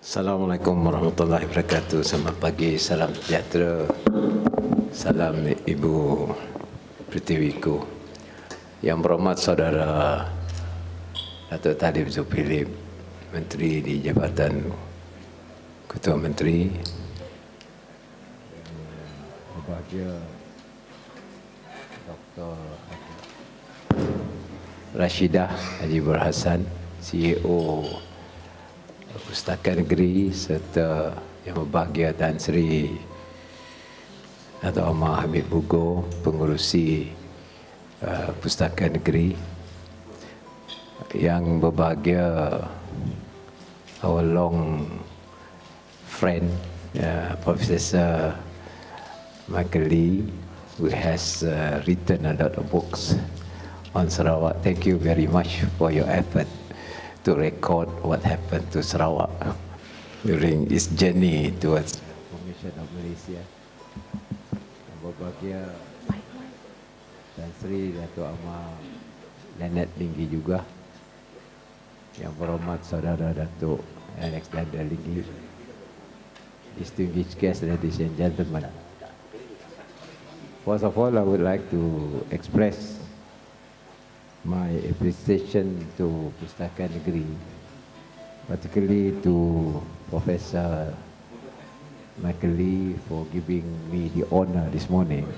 Assalamualaikum warahmatullahi wabarakatuh. Selamat pagi, salam sejahtera. Salam Ibu Pertiwiku. Yang berhormat Saudara Datuk Talib Zulkifli, Menteri di Jabatan Ketua Menteri. Berbahagia Dr. Rashidah Haji Berhasan, CEO Pustaka Negeri, serta Yang Berbahagia Tan Sri Datuk Amar Hamid Bugo, Pengerusi Pustaka Negeri. Yang berbahagia our long friend Professor Michael Leigh, who has written a lot of books on Sarawak. Thank you very much for your effort to record what happened to Sarawak during its journey towards formation of Malaysia. Yang berbahagia Tan Sri Datuk Amar Leonard Linggi juga. Yang berhormat Saudara Datuk Alexander Linggi. Distinguished guests, ladies and gentlemen. First of all, I would like to express my appreciation to Pustaka Negeri, particularly to Professor Michael Leigh for giving me the honor this morning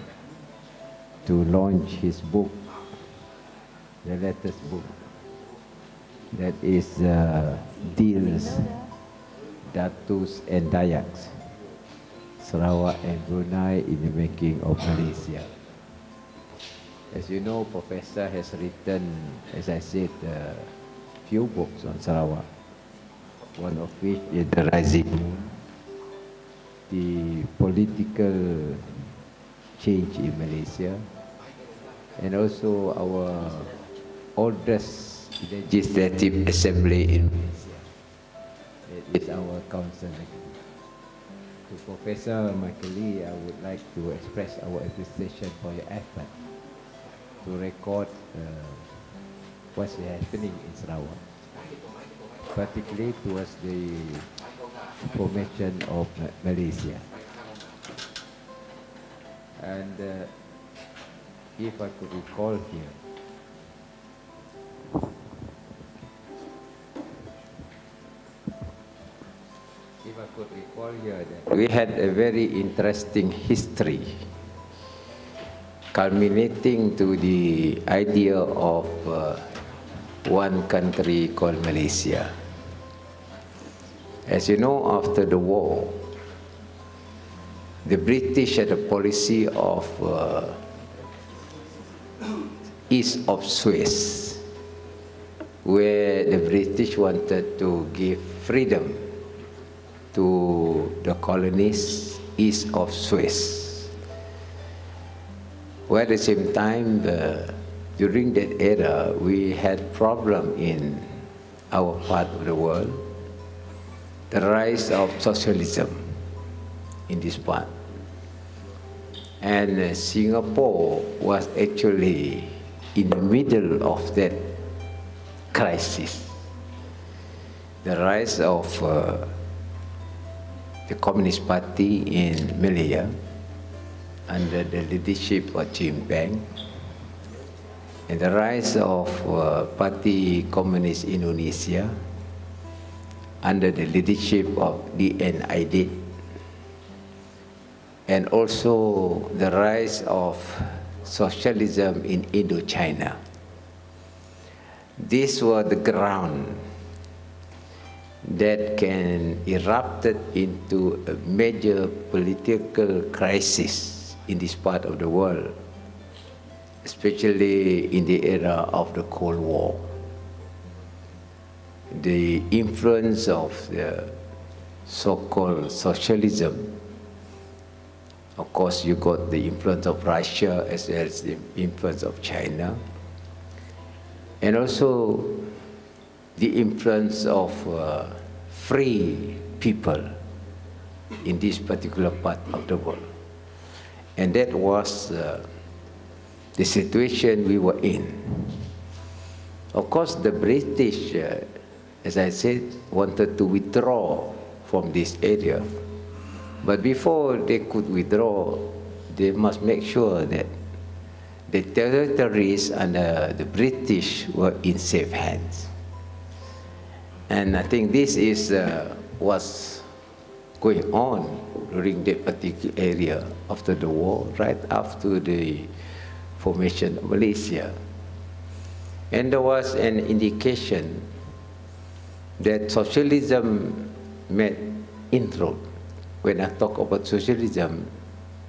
to launch his book, the latest book, that is deals Datus and Dayaks, Sarawak and Brunei in the making of Malaysia. As you know, Professor has written, as I said, a few books on Sarawak. One of which is The Rising Moon, the political change in Malaysia, and also our oldest legislative assembly in Malaysia. It is our council. To Professor Michael Leigh, I would like to express our appreciation for your effort to record what's happening in Sarawak, particularly towards the formation of Malaysia. And if I could recall here, that we had a very interesting history culminating to the idea of one country called Malaysia. As you know, after the war, the British had a policy of east of Suez, where the British wanted to give freedom to the colonies east of Suez. While at the same time, during that era, we had problem in our part of the world, the rise of socialism in this part. And Singapore was actually in the middle of that crisis. The rise of the Communist Party in Malaya, under the leadership of Jim Beng, and the rise of Parti Komunis Indonesia under the leadership of D.N. Aidit, and also the rise of socialism in Indochina. These were the ground that can erupted into a major political crisis in this part of the world, especially in the era of the Cold War. The influence of the so-called socialism, of course you got the influence of Russia as well as the influence of China, and also the influence of free people in this particular part of the world. And that was the situation we were in. Of course, the British, as I said, wanted to withdraw from this area. But before they could withdraw, they must make sure that the territories under the British were in safe hands. And I think this is what's going on during that particular area after the war, right after the formation of Malaysia. And there was an indication that socialism made inroad. When I talk about socialism,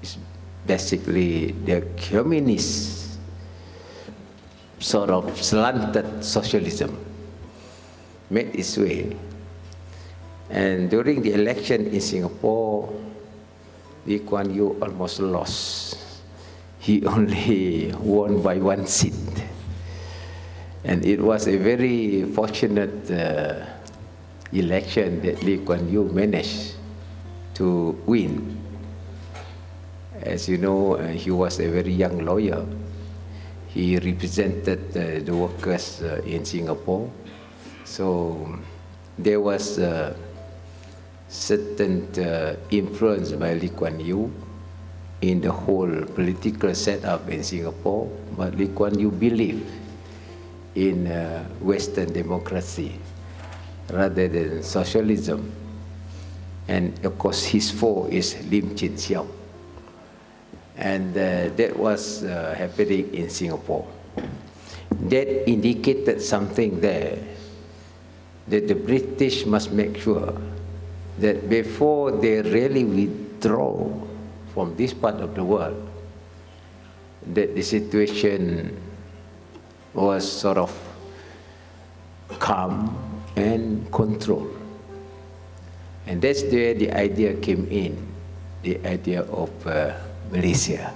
it's basically the communist sort of slanted socialism made its way. And during the election in Singapore, Lee Kuan Yew almost lost. He only won by 1 seat. And it was a very fortunate election that Lee Kuan Yew managed to win. As you know, he was a very young lawyer. He represented the workers in Singapore. So there was certain influence by Lee Kuan Yew in the whole political setup in Singapore. But Lee Kuan Yew believed in Western democracy rather than socialism. And of course his foe is Lim Chin Siao. And that was happening in Singapore. That indicated something there, that the British must make sure that before they really withdraw from this part of the world, that the situation was sort of calm and controlled. And that's where the idea came in, the idea of Malaysia,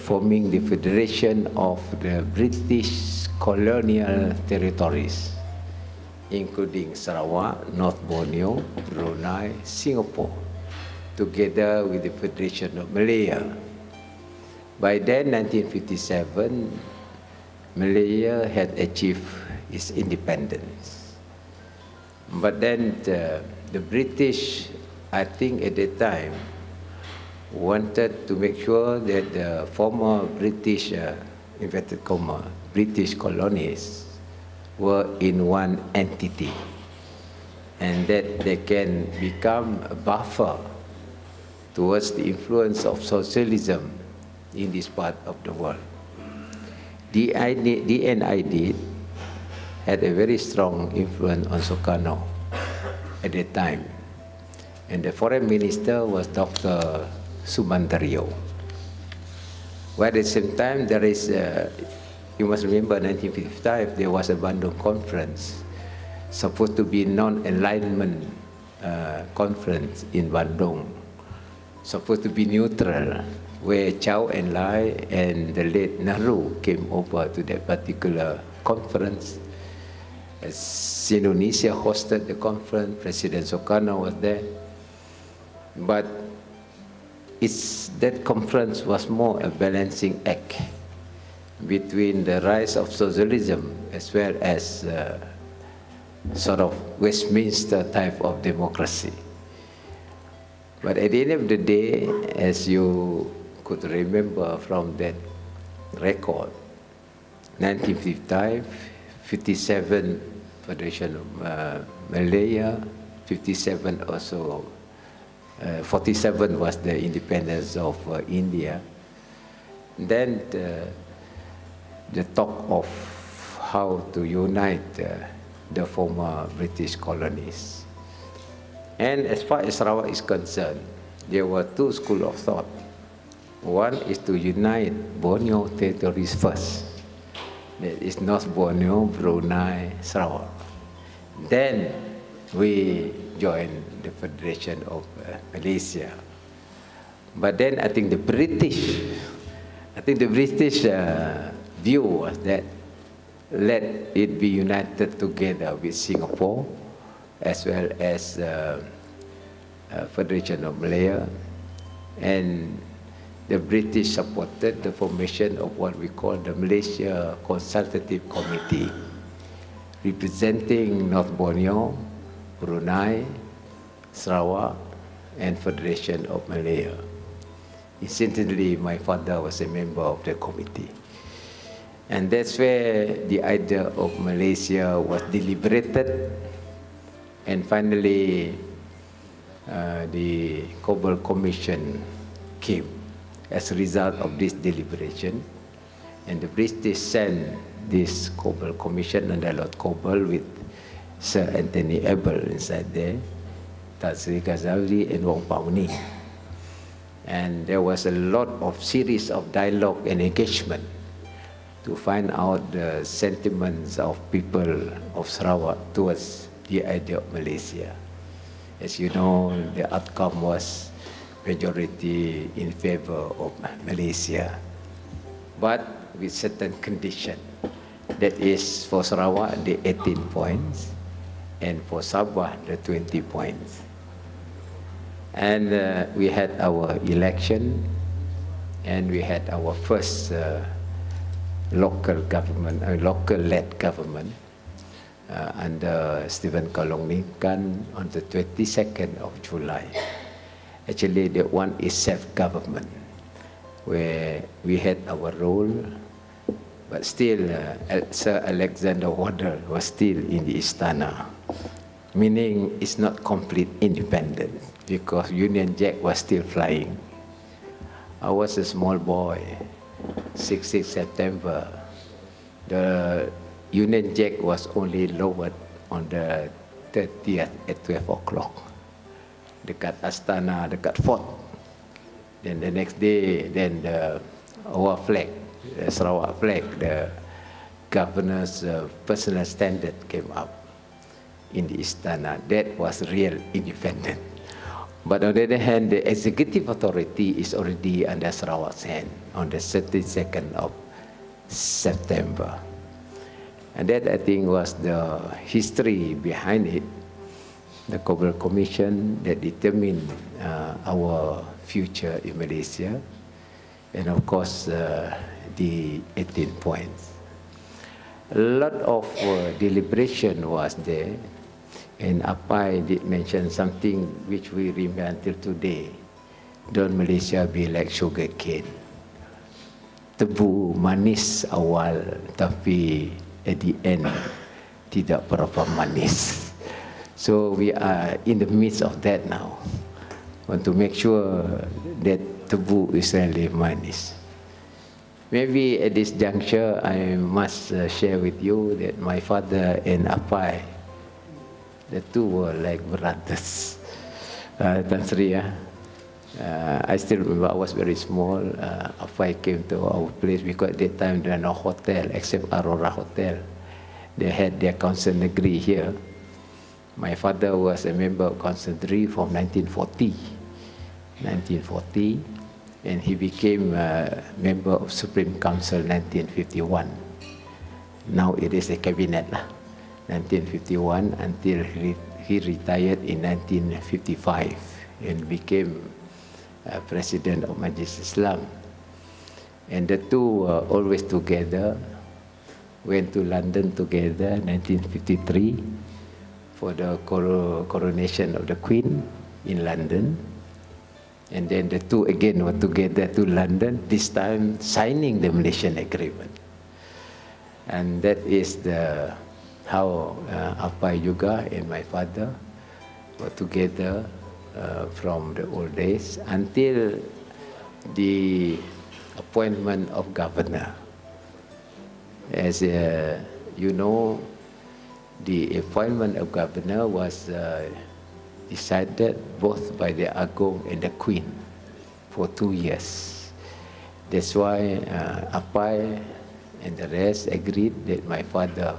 forming the Federation of the British colonial territories, including Sarawak, North Borneo, Brunei, Singapore, together with the Federation of Malaya. By then, 1957, Malaya had achieved its independence. But then the British, I think at that time, wanted to make sure that the former British, inverted comma, British colonies were in one entity, and that they can become a buffer towards the influence of socialism in this part of the world. The NID had a very strong influence on Sukarno at that time, and the foreign minister was Dr. Sumandario. While at the same time, there is, you must remember, 1955, there was a Bandung conference, supposed to be non-alignment conference in Bandung, supposed to be neutral, where Chow and Leigh and the late Nehru came over to that particular conference. As Indonesia hosted the conference, President Sukarno was there. But that conference was more a balancing act between the rise of socialism as well as sort of Westminster type of democracy. But at the end of the day, as you could remember from that record, 1955, 57 Federation of Malaya, 57 also, 47 was the independence of India. Then the talk of how to unite the former British colonies. And as far as Sarawak is concerned, there were two schools of thought. One is to unite Borneo territories first. That is North Borneo, Brunei, Sarawak. Then we join the Federation of Malaysia. But then I think the British view was that let it be united together with Singapore as well as Federation of Malaya, and the British supported the formation of what we call the Malaysia Consultative Committee, representing North Borneo, Brunei, Sarawak, and Federation of Malaya. Incidentally, my father was a member of the committee. And that's where the idea of Malaysia was deliberated. And finally, the Cobble Commission came as a result of this deliberation. And the British sent this Cobble Commission under Lord Cobble with Sir Anthony Abel inside there, Tan Sri Ghazali and Wong Pao-Ni. And there was a lot of series of dialogue and engagement to find out the sentiments of people of Sarawak towards the idea of Malaysia. As you know, the outcome was majority in favor of Malaysia, but with certain condition. That is for Sarawak, the 18 points, and for Sabah, the 20 points. And we had our election, and we had our first local government, local-led government under Stephen Kalong Lincoln on the 22nd of July. Actually, that one is self-government, where we had our role, but still Sir Alexander Waddell was still in the Istana, meaning it's not complete independence, because Union Jack was still flying. I was a small boy, 6 September. The Union Jack was only lowered on the 30th at 12 o'clock. Dekat Astana, dekat Fort. Then the next day, then our flag, the Sarawak flag, the governor's personal standard came up in the Istana. That was real independence. But on the other hand, the executive authority is already under Sarawak's hand on the 32nd of September. And that, I think, was the history behind it, the Cobble Commission that determined our future in Malaysia, and of course, the 18 points. A lot of deliberation was there. And Apai did mention something which we remember until today. Don't Malaysia be like sugar cane. Tebu manis awal, tapi at the end tidak berapa manis. So we are in the midst of that now. Want to make sure that tebu is really manis. Maybe at this juncture, I must share with you that my father and Apai, the two were like brothers. Tan Sri, I still remember I was very small. Apai came to our place because at that time there was no hotel except Aurora Hotel. They had their council negeri here. My father was a member of council negeri from 1940, and he became a member of Supreme Council 1951. Now it is a cabinet. 1951 until he retired in 1955 and became president of Majlis Islam. And the two were always together, went to London together in 1953 for the coronation of the Queen in London. And then the two again were together to London, this time signing the Malaysian Agreement. And that is how Apai juga and my father were together from the old days until the appointment of governor. As you know, the appointment of governor was decided both by the Agong and the Queen for 2 years. That's why Apai and the rest agreed that my father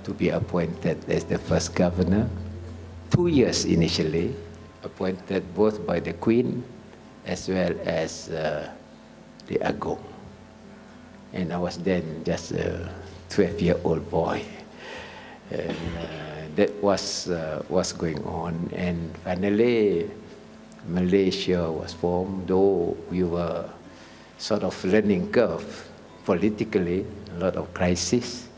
to be appointed as the first governor. 2 years initially, appointed both by the Queen as well as the Agong. And I was then just a 12-year-old boy. And that was going on. And finally, Malaysia was formed, though we were sort of learning curve politically, a lot of crisis.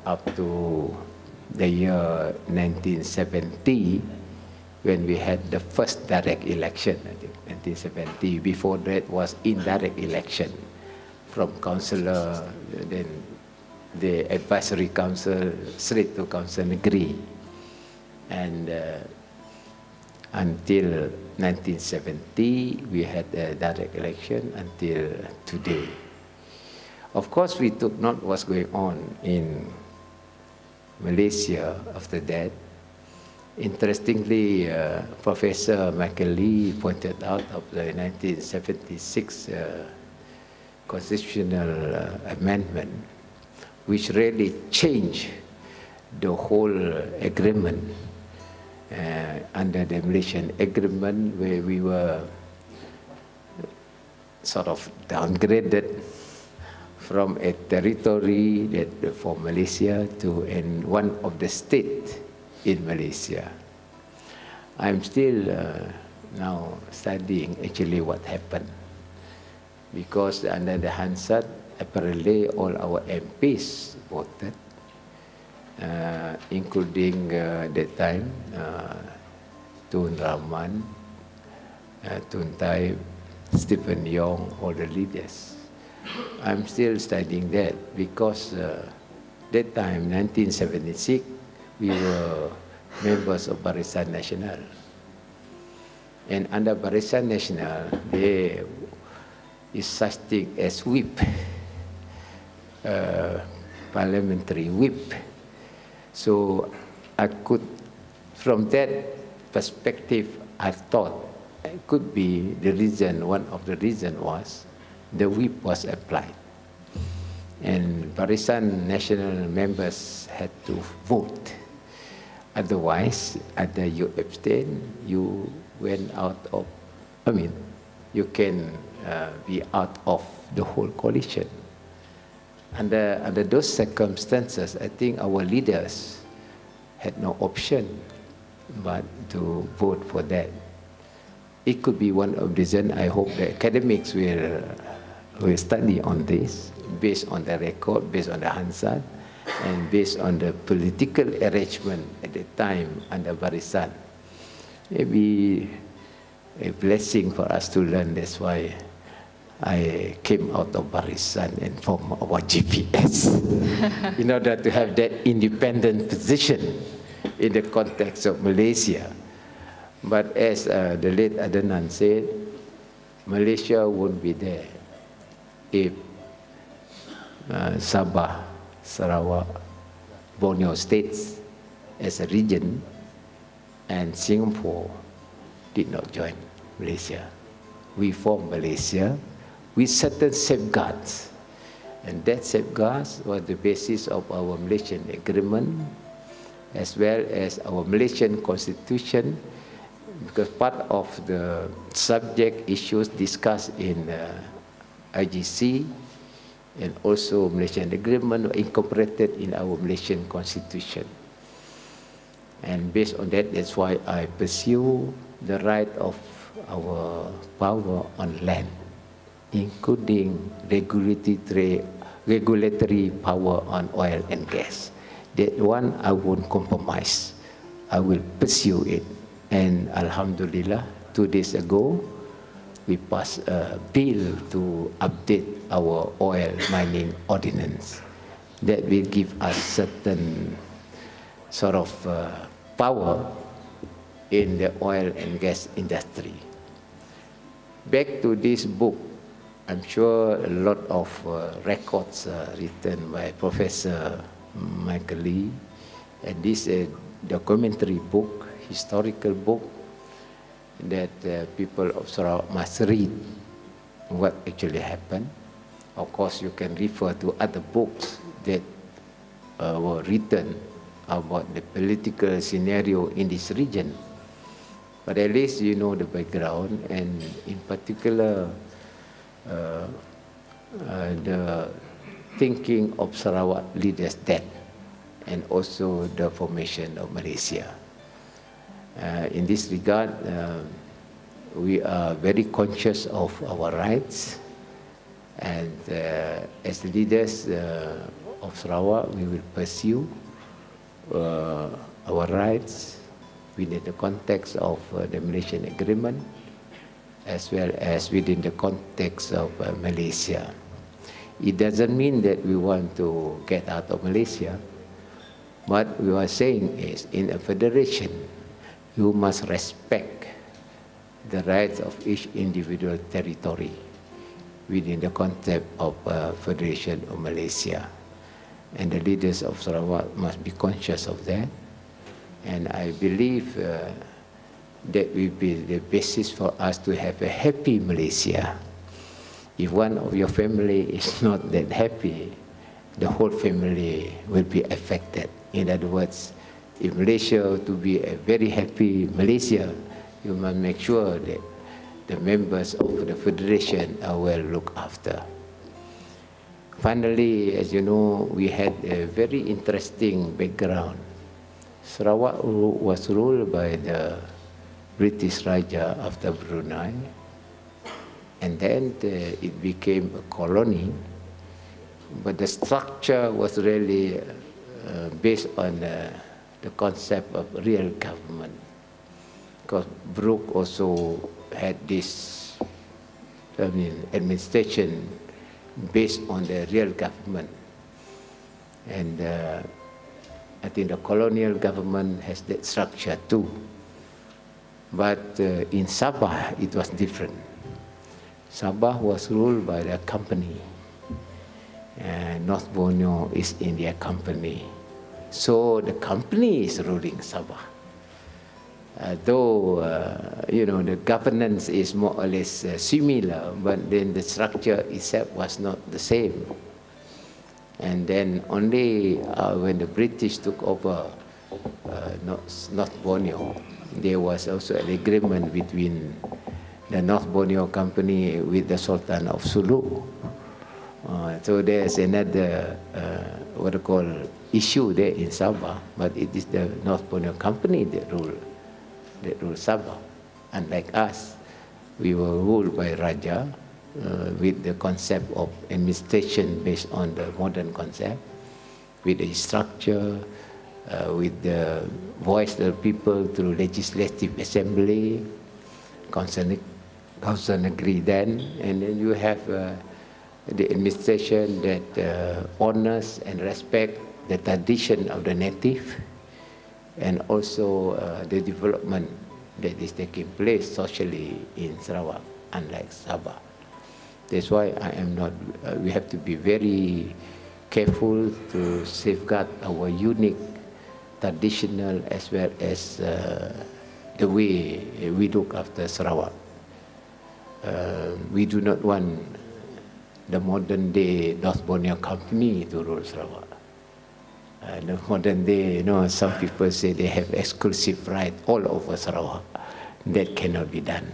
Up to the year 1970, when we had the first direct election, I think, 1970. Before that was indirect election from councillor, then the advisory council, straight to council negeri. And until 1970, we had a direct election until today. Of course, we took note what's going on in Malaysia after that. Interestingly, Professor Michael Leigh pointed out of the 1976 constitutional amendment, which really changed the whole agreement under the Malaysian agreement, where we were sort of downgraded from a territory that for Malaysia to one of the states in Malaysia. I'm still now studying actually what happened, because under the Hansard, apparently all our MPs voted, including that time Tun Rahman, Tun Tai, Stephen Yong, all the leaders. I'm still studying that because that time, 1976, we were members of Barisan Nasional. And under Barisan Nasional, there is such thing as whip, parliamentary whip. So I could, from that perspective, I thought it could be the reason, one of the reasons was the whip was applied. And Barisan Nasional members had to vote. Otherwise, either you abstain, you went out of, you can be out of the whole coalition. Under those circumstances, I think our leaders had no option but to vote for that. It could be one of the reasons. I hope the academics will study on this, based on the record, based on the Hansard, and based on the political arrangement at the time under Barisan. Maybe a blessing for us to learn. That's why I came out of Barisan and formed our GPS in order to have that independent position in the context of Malaysia. But as the late Adnan said, Malaysia won't be there if Sabah, Sarawak, Borneo states as a region and Singapore did not join Malaysia. We formed Malaysia with certain safeguards, and that safeguards was the basis of our Malaysian agreement as well as our Malaysian constitution, because part of the subject issues discussed in IGC and also Malaysian agreement were incorporated in our Malaysian constitution. And based on that, that's why I pursue the right of our power on land, including regulatory power on oil and gas. That one I won't compromise. I will pursue it. And Alhamdulillah, 2 days ago, we passed a bill to update our oil mining ordinance that will give us certain sort of power in the oil and gas industry. Back to this book, I'm sure a lot of records written by Professor Michael Leigh, and this is a documentary book, historical book, that people of Sarawak must read what actually happened. Of course, you can refer to other books that were written about the political scenario in this region. But at least you know the background, and in particular, the thinking of Sarawak leaders then, and also the formation of Malaysia. In this regard, we are very conscious of our rights, and as leaders of Sarawak, we will pursue our rights within the context of the Malaysian agreement, as well as within the context of Malaysia. It doesn't mean that we want to get out of Malaysia. What we are saying is, in a federation, you must respect the rights of each individual territory within the concept of Federation of Malaysia. And the leaders of Sarawak must be conscious of that. And I believe that will be the basis for us to have a happy Malaysia. If one of your family is not that happy, the whole family will be affected. In other words, if Malaysia to be a very happy Malaysia, you must make sure that the members of the federation are well looked after. Finally, as you know, we had a very interesting background. Sarawak was ruled by the British Raja after Brunei, and then it became a colony, but the structure was really based on the concept of real government, because Brooke also had this administration based on the real government. And I think the colonial government has that structure too. But in Sabah, it was different. Sabah was ruled by the company, and North Borneo is in their company. So the company is ruling Sabah. Though, you know, the governance is more or less similar, but then the structure itself was not the same. And then only when the British took over North Borneo, there was also an agreement between the North Borneo Company with the Sultan of Sulu. So there's another, what I call, issue there in Sabah, but it is the North Borneo Company that rule Sabah. Unlike us, we were ruled by Raja with the concept of administration based on the modern concept, with the structure, with the voice of the people through legislative assembly, council agree then, and then you have the administration that honors and respect the tradition of the native, and also the development that is taking place socially in Sarawak, unlike Sabah. That's why I am not, we have to be very careful to safeguard our unique traditional as well as the way we look after Sarawak. We do not want the modern day North Borneo Company to rule Sarawak. The modern day, you know, some people say they have exclusive right all over Sarawak. That cannot be done.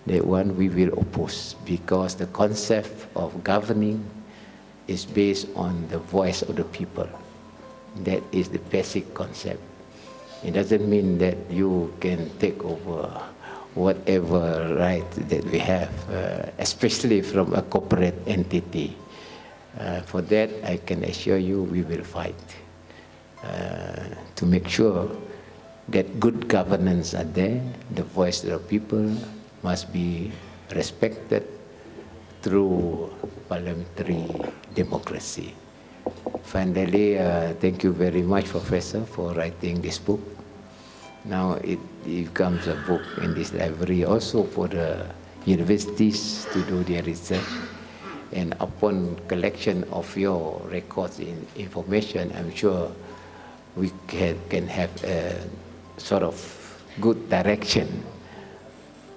That one we will oppose, because the concept of governing is based on the voice of the people. That is the basic concept. It doesn't mean that you can take over whatever right that we have, especially from a corporate entity. For that, I can assure you we will fight to make sure that good governance are there, the voice of the people must be respected through parliamentary democracy. Finally, thank you very much, Professor, for writing this book. Now it becomes a book in this library also for the universities to do their research. And upon collection of your records in information, I'm sure we can have a sort of good direction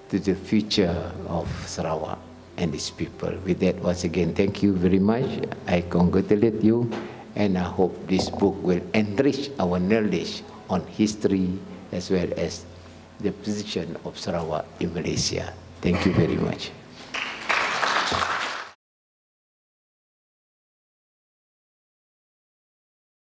to the future of Sarawak and its people. With that, once again, thank you very much. I congratulate you, and I hope this book will enrich our knowledge on history as well as the position of Sarawak in Malaysia. Thank you very much.